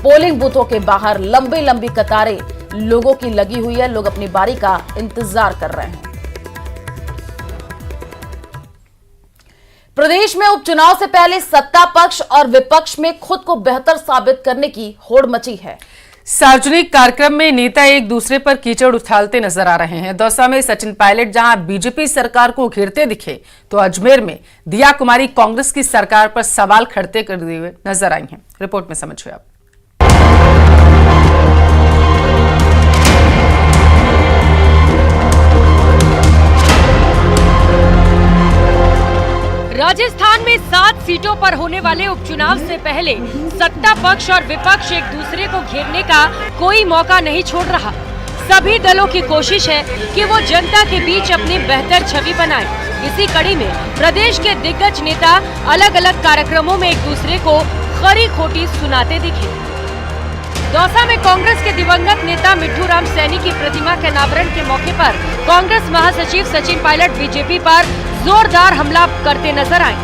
Polling बूथों के बाहर लंबी लंबी कतारें लोगों की लगी हुई है। लोग अपनी बारी का इंतजार कर रहे हैं। प्रदेश में उपचुनाव से पहले सत्ता पक्ष और विपक्ष में खुद को बेहतर साबित करने की होड़ मची है। सार्वजनिक कार्यक्रम में नेता एक दूसरे पर कीचड़ उछालते नजर आ रहे हैं। दौसा में सचिन पायलट जहां बीजेपी सरकार को घेरते दिखे, तो अजमेर में दिया कुमारी कांग्रेस की सरकार पर सवाल खड़े करते हुए नजर आई हैं। रिपोर्ट में समझिए आप। राजस्थान में 7 सीटों पर होने वाले उपचुनाव से पहले सत्ता पक्ष और विपक्ष एक दूसरे को घेरने का कोई मौका नहीं छोड़ रहा। सभी दलों की कोशिश है कि वो जनता के बीच अपनी बेहतर छवि बनाएं। इसी कड़ी में प्रदेश के दिग्गज नेता अलग अलग कार्यक्रमों में एक दूसरे को खरी खोटी सुनाते दिखे। दौसा में कांग्रेस के दिवंगत नेता मिट्ठू राम सैनी की प्रतिमा के अनावरण के मौके पर कांग्रेस महासचिव सचिन पायलट बीजेपी पर जोरदार हमला करते नजर आए।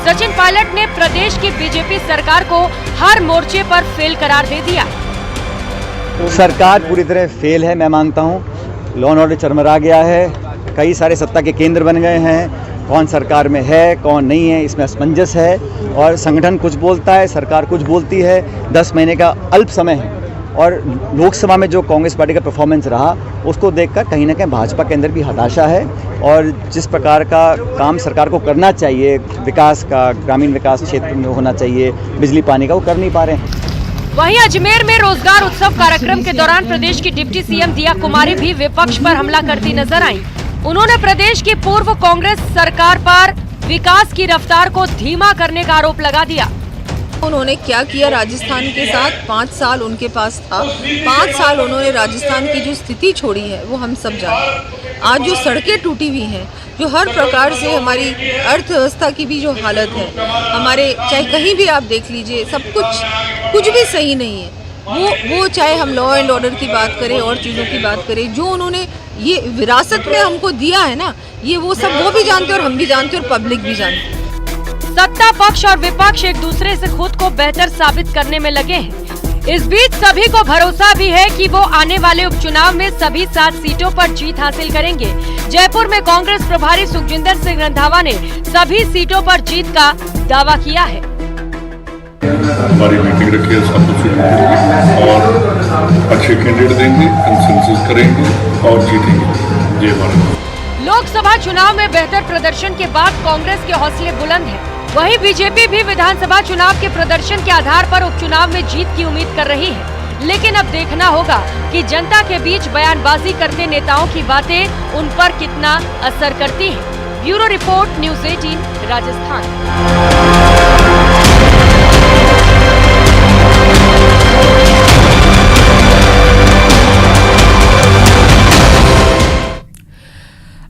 सचिन पायलट ने प्रदेश की बीजेपी सरकार को हर मोर्चे पर फेल करार दे दिया। सरकार पूरी तरह फेल है, मैं मानता हूँ। लॉ एंड ऑर्डर चरमरा गया है। कई सारे सत्ता के केंद्र बन गए हैं। कौन सरकार में है, कौन नहीं है, इसमें असमंजस है। और संगठन कुछ बोलता है, सरकार कुछ बोलती है। 10 महीने का अल्प समय है और लोकसभा में जो कांग्रेस पार्टी का परफॉर्मेंस रहा, उसको देखकर कहीं ना कहीं भाजपा के अंदर भी हताशा है। और जिस प्रकार का काम सरकार को करना चाहिए, विकास का, ग्रामीण विकास क्षेत्र में होना चाहिए, बिजली पानी का, वो कर नहीं पा रहे हैं। वहीं अजमेर में रोजगार उत्सव कार्यक्रम के दौरान प्रदेश की डिप्टी सीएम दिया कुमारी भी विपक्ष पर हमला करती नजर आई। उन्होंने प्रदेश की पूर्व कांग्रेस सरकार पर विकास की रफ्तार को धीमा करने का आरोप लगा दिया। उन्होंने क्या किया राजस्थान के साथ, 5 साल उनके पास था। 5 साल उन्होंने राजस्थान की जो स्थिति छोड़ी है वो हम सब जानते हैं। आज जो सड़कें टूटी हुई हैं, जो हर प्रकार से हमारी अर्थव्यवस्था की भी जो हालत है, हमारे चाहे कहीं भी आप देख लीजिए, सब कुछ भी सही नहीं है। वो चाहे हम लॉ एंड ऑर्डर की बात करें और चीज़ों की बात करें, जो उन्होंने ये विरासत में हमको दिया है ना, ये वो सब वो भी जानते हैं और हम भी जानते हैं और पब्लिक भी जानती है। सत्ता पक्ष और विपक्ष एक दूसरे से खुद को बेहतर साबित करने में लगे हैं। इस बीच सभी को भरोसा भी है कि वो आने वाले उपचुनाव में सभी 7 सीटों पर जीत हासिल करेंगे। जयपुर में कांग्रेस प्रभारी सुखजिंदर सिंह रंधावा ने सभी सीटों पर जीत का दावा किया है। हमारी मीटिंग रखी है, सब कुछ और अच्छे कैंडिडेट देंगे, कंसेंसस करेंगे और जीतेंगे। जय भारत। लोकसभा चुनाव में बेहतर प्रदर्शन के बाद कांग्रेस के हौसले बुलंद हैं। वहीं बीजेपी भी विधानसभा चुनाव के प्रदर्शन के आधार पर उपचुनाव में जीत की उम्मीद कर रही है। लेकिन अब देखना होगा कि जनता के बीच बयानबाजी करते नेताओं की बातें उन पर कितना असर करती हैं। Bureau report, news 18 Rajasthan.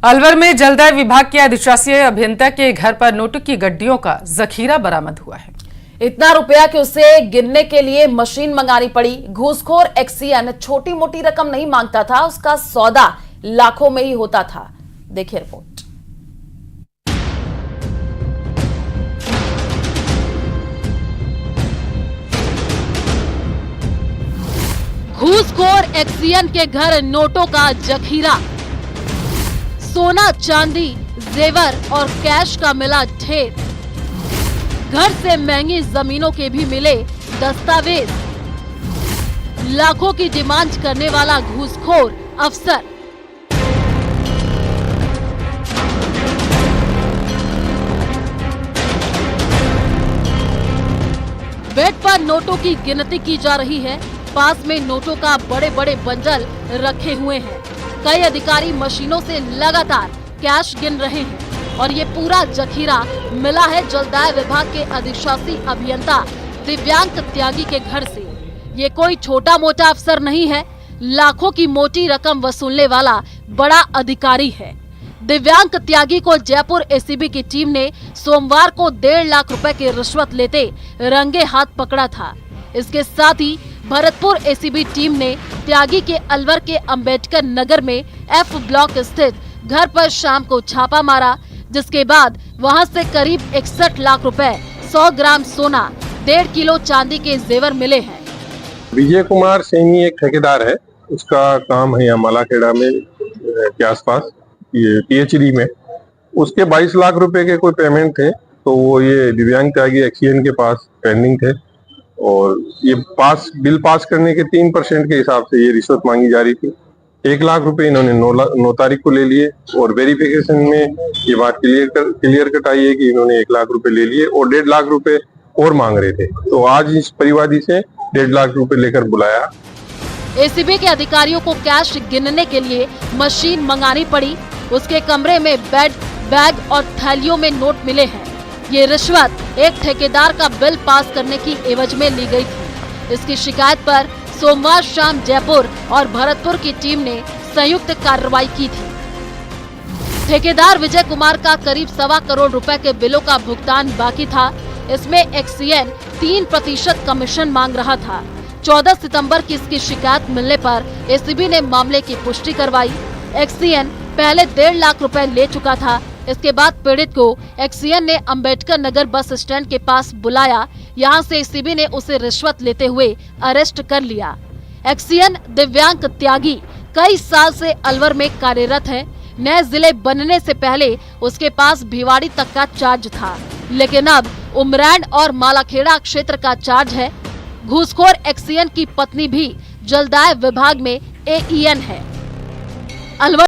Alwar में जलदाय विभाग के अधिशासी अभियंता के घर पर नोटों की गड्डियों का जखीरा बरामद हुआ है। इतना रुपया कि उसे गिनने के लिए मशीन मंगानी पड़ी। घूसखोर एक्सियन छोटी मोटी रकम नहीं मांगता था, उसका सौदा लाखों में ही होता था। देखिए रिपोर्ट। घूसखोर एक्सियन के घर नोटों का जखीरा, सोना, चांदी, जेवर और कैश का मिला ढेर। घर से महंगी जमीनों के भी मिले दस्तावेज। लाखों की डिमांड करने वाला घूसखोर अफसर। बेड पर नोटों की गिनती की जा रही है। पास में नोटों का बड़े बड़े बंडल रखे हुए हैं। कई अधिकारी मशीनों से लगातार कैश गिन रहे हैं और ये पूरा जखीरा मिला है जलदाय विभाग के अधिशासी अभियंता दिव्यांक त्यागी के घर से। ये कोई छोटा मोटा अफसर नहीं है, लाखों की मोटी रकम वसूलने वाला बड़ा अधिकारी है। दिव्यांक त्यागी को जयपुर एसीबी की टीम ने सोमवार को 1.5 लाख रुपए की रिश्वत लेते रंगे हाथ पकड़ा था। इसके साथ ही भरतपुर एसीबी टीम ने त्यागी के अलवर के अंबेडकर नगर में F ब्लॉक स्थित घर पर शाम को छापा मारा, जिसके बाद वहां से करीब 61 लाख रुपए, 100 ग्राम सोना, 1.5 किलो चांदी के जेवर मिले हैं। विजय कुमार सैनी एक ठेकेदार है, उसका काम है यहाँ मालाखेड़ा में के आसपास, ये PhD में। उसके 22 लाख रुपए के कोई पेमेंट थे, तो वो ये दिव्यांग त्यागी एक्सीएन के पास पेंडिंग थे और ये बिल पास करने के 3% के हिसाब से ये रिश्वत मांगी जा रही थी। 1 लाख रुपए इन्होंने 9 तारीख को ले लिए और वेरिफिकेशन में ये बात क्लियर कट आई है कि इन्होंने 1 लाख रुपए ले लिए और 1.5 लाख रुपए और मांग रहे थे। तो आज इस परिवादी से 1.5 लाख रुपए लेकर बुलाया। एसीबी के अधिकारियों को कैश गिनने के लिए मशीन मंगानी पड़ी। उसके कमरे में बेड, बैग और थैलियों में नोट मिले हैं। ये रिश्वत एक ठेकेदार का बिल पास करने की एवज में ली गई थी। इसकी शिकायत पर सोमवार शाम जयपुर और भरतपुर की टीम ने संयुक्त कार्रवाई की थी। ठेकेदार विजय कुमार का करीब 1.25 करोड़ रुपए के बिलों का भुगतान बाकी था। इसमें एक्सीएन 3% कमीशन मांग रहा था। 14 सितंबर की इसकी शिकायत मिलने पर एसीबी ने मामले की पुष्टि करवाई। एक्सीएन पहले 1.5 लाख रुपए ले चुका था। इसके बाद पीड़ित को एक्सीएन ने अंबेडकर नगर बस स्टैंड के पास बुलाया। यहां से एसीबी ने उसे रिश्वत लेते हुए अरेस्ट कर लिया। एक्सीएन दिव्यांग त्यागी कई साल से अलवर में कार्यरत है। नए जिले बनने से पहले उसके पास भिवाड़ी तक का चार्ज था, लेकिन अब उमरैन और मालाखेड़ा क्षेत्र का चार्ज है। घूसखोर एक्सीएन की पत्नी भी जलदाय विभाग में AEN है। अलवर